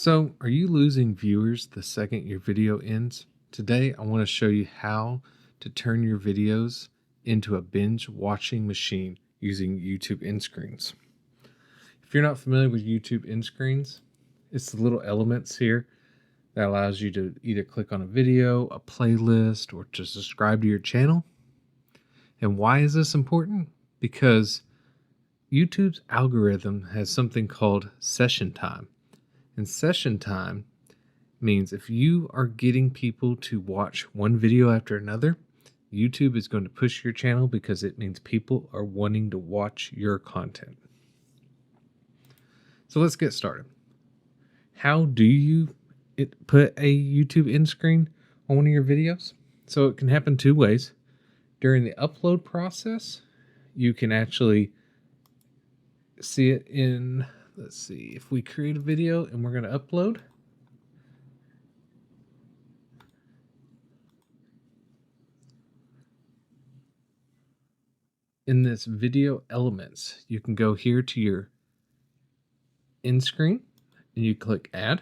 So, are you losing viewers the second your video ends? Today, I want to show you how to turn your videos into a binge watching machine using YouTube end screens. If you're not familiar with YouTube end screens, it's the little elements here that allows you to either click on a video, a playlist, or to subscribe to your channel. And why is this important? Because YouTube's algorithm has something called session time. And session time means if you are getting people to watch one video after another, YouTube is going to push your channel because it means people are wanting to watch your content. So let's get started. How do you put a YouTube end screen on one of your videos? So it can happen two ways. During the upload process, you can actually see it in, let's see, if we create a video and we're going to upload, in this video elements, you can go here to your end screen and you click add.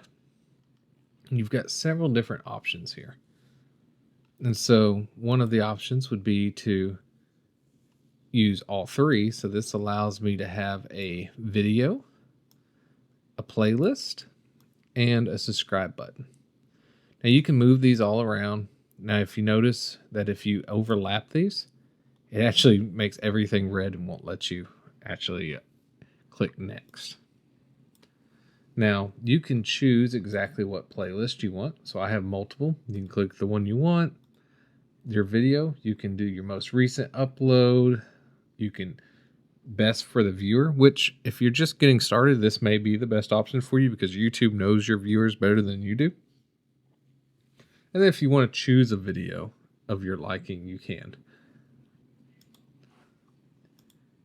And you've got several different options here. And so one of the options would be to use all three. So this allows me to have a video, a playlist, and a subscribe button. Now you can move these all around. Now, if you notice that if you overlap these, it actually makes everything red and won't let you actually click next. Now, you can choose exactly what playlist you want. So I have multiple. You can click the one you want. Your video, you can do your most recent upload. You can best for the viewer, which if you're just getting started, this may be the best option for you because YouTube knows your viewers better than you do. And then if you want to choose a video of your liking, you can.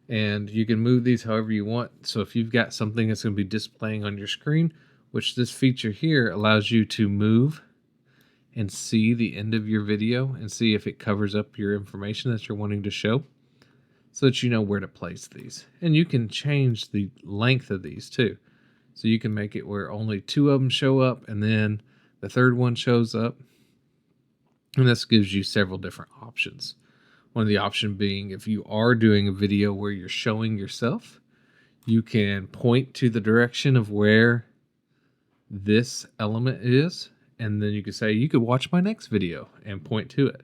And you can move these however you want. So if you've got something that's going to be displaying on your screen, which this feature here allows you to move and see the end of your video and see if it covers up your information that you're wanting to show so that you know where to place these. And you can change the length of these too. So you can make it where only two of them show up and then the third one shows up. And this gives you several different options. One of the options being if you are doing a video where you're showing yourself, you can point to the direction of where this element is. And then you could say, you could watch my next video and point to it.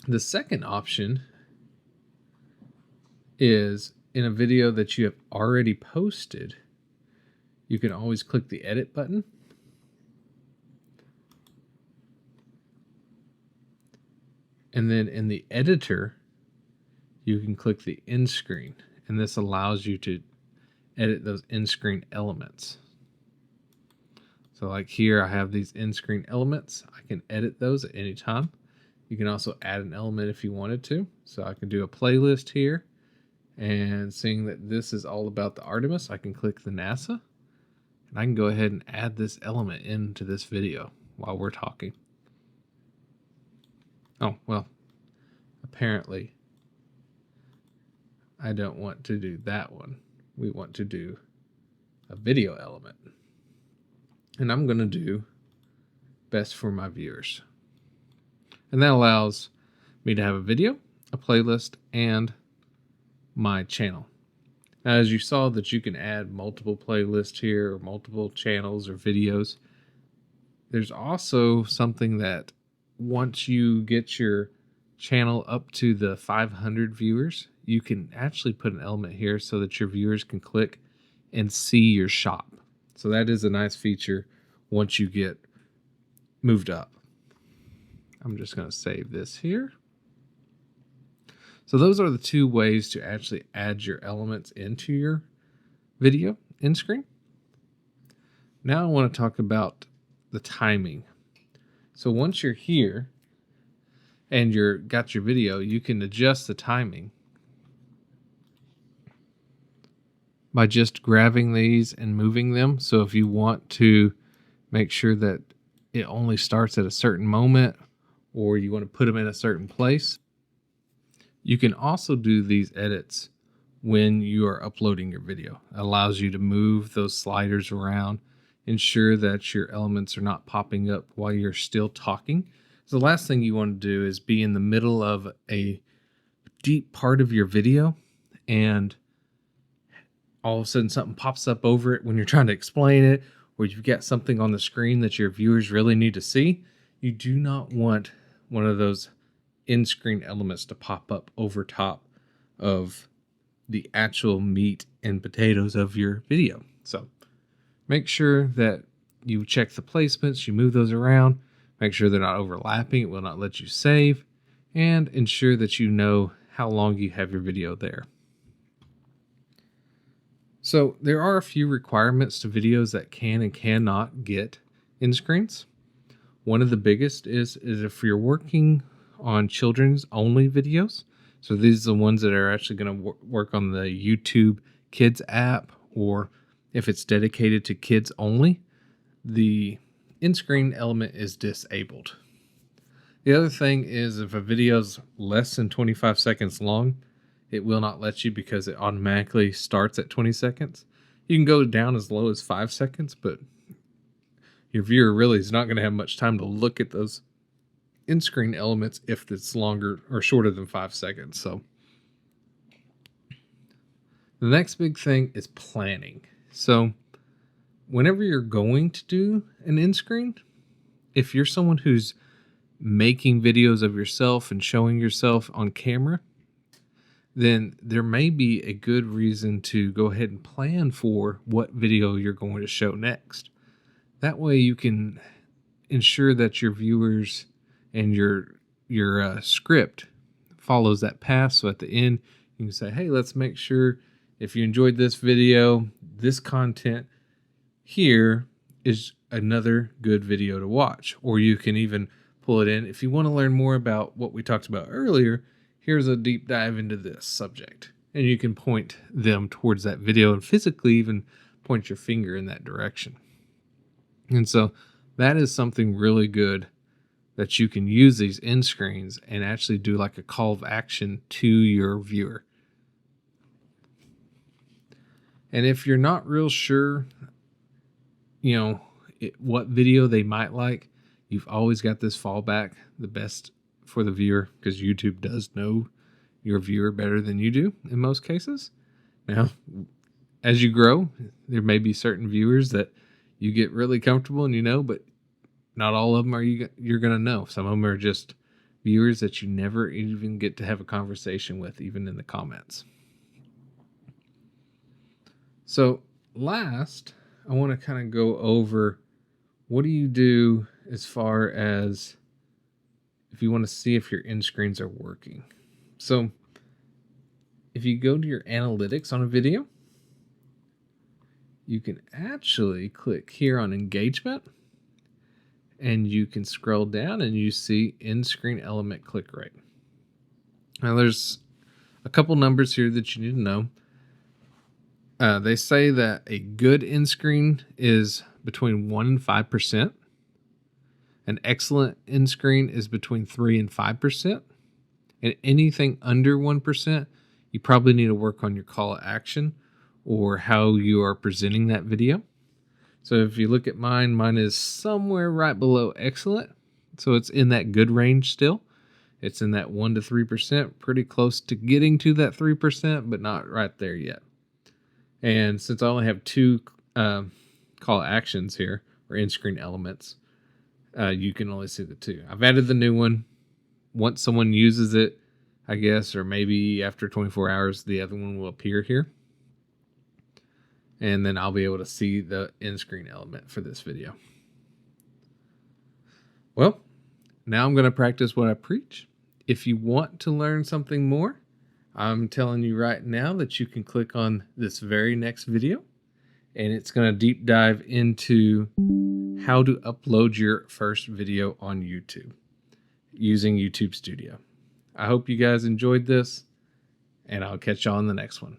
The second option is in a video that you have already posted, you can always click the edit button. And then in the editor, you can click the end screen. And this allows you to edit those end screen elements. So like here, I have these end screen elements. I can edit those at any time. You can also add an element if you wanted to. So I can do a playlist here. And seeing that this is all about the Artemis, I can click the NASA. And I can go ahead and add this element into this video while we're talking. Oh, well, apparently I don't want to do that one. We want to do a video element. And I'm going to do best for my viewers. And that allows me to have a video, a playlist, and my channel. Now, as you saw that you can add multiple playlists here or multiple channels or videos, there's also something that once you get your channel up to the 500 viewers, you can actually put an element here so that your viewers can click and see your shop. So that is a nice feature once you get moved up. I'm just going to save this here. So those are the two ways to actually add your elements into your video end screen. Now I want to talk about the timing. So once you're here and got your video, you can adjust the timing by just grabbing these and moving them. So if you want to make sure that it only starts at a certain moment or you want to put them in a certain place, you can also do these edits when you are uploading your video. It allows you to move those sliders around, ensure that your elements are not popping up while you're still talking. So the last thing you want to do is be in the middle of a deep part of your video and all of a sudden something pops up over it when you're trying to explain it, or you've got something on the screen that your viewers really need to see. You do not want one of those in-screen elements to pop up over top of the actual meat and potatoes of your video. So make sure that you check the placements, you move those around, make sure they're not overlapping, it will not let you save, and ensure that you know how long you have your video there. So there are a few requirements to videos that can and cannot get in screens. One of the biggest is if you're working on children's only videos. So these are the ones that are actually going to work on the YouTube Kids app, or if it's dedicated to kids only, the in-screen element is disabled. The other thing is if a video is less than 25 seconds long, it will not let you because it automatically starts at 20 seconds. You can go down as low as 5 seconds, but your viewer really is not going to have much time to look at those in-screen elements if it's longer or shorter than 5 seconds. So the next big thing is planning. So whenever you're going to do an in-screen, if you're someone who's making videos of yourself and showing yourself on camera, then there may be a good reason to go ahead and plan for what video you're going to show next. That way you can ensure that your viewers and your script follows that path. So at the end, you can say, hey, let's make sure if you enjoyed this video, this content here is another good video to watch. Or you can even pull it in. If you want to learn more about what we talked about earlier, here's a deep dive into this subject. And you can point them towards that video and physically even point your finger in that direction. And so that is something really good that you can use these end screens and actually do like a call of action to your viewer. And if you're not real sure, what video they might like, you've always got this fallback, the best for the viewer, because YouTube does know your viewer better than you do in most cases. Now, as you grow, there may be certain viewers that you get really comfortable and but not all of them are you're going to know. Some of them are just viewers that you never even get to have a conversation with, even in the comments. So last, I want to kind of go over what do you do as far as if you want to see if your end screens are working. So if you go to your analytics on a video, you can actually click here on engagement and you can scroll down and you see end screen element click rate. Now there's a couple numbers here that you need to know. They say that a good end screen is between 1 and 5%. An excellent end screen is between 3 and 5%. And anything under 1%, you probably need to work on your call to action or how you are presenting that video. So if you look at mine is somewhere right below excellent. So it's in that good range still. It's in that 1 to 3%, pretty close to getting to that 3%, but not right there yet. And since I only have 2 call to actions here, or end screen elements, you can only see the 2. I've added the new one. Once someone uses it, I guess, or maybe after 24 hours, the other one will appear here. And then I'll be able to see the end screen element for this video. Well, now I'm going to practice what I preach. If you want to learn something more, I'm telling you right now that you can click on this very next video, and it's going to deep dive into how to upload your first video on YouTube using YouTube Studio. I hope you guys enjoyed this, and I'll catch you on the next one.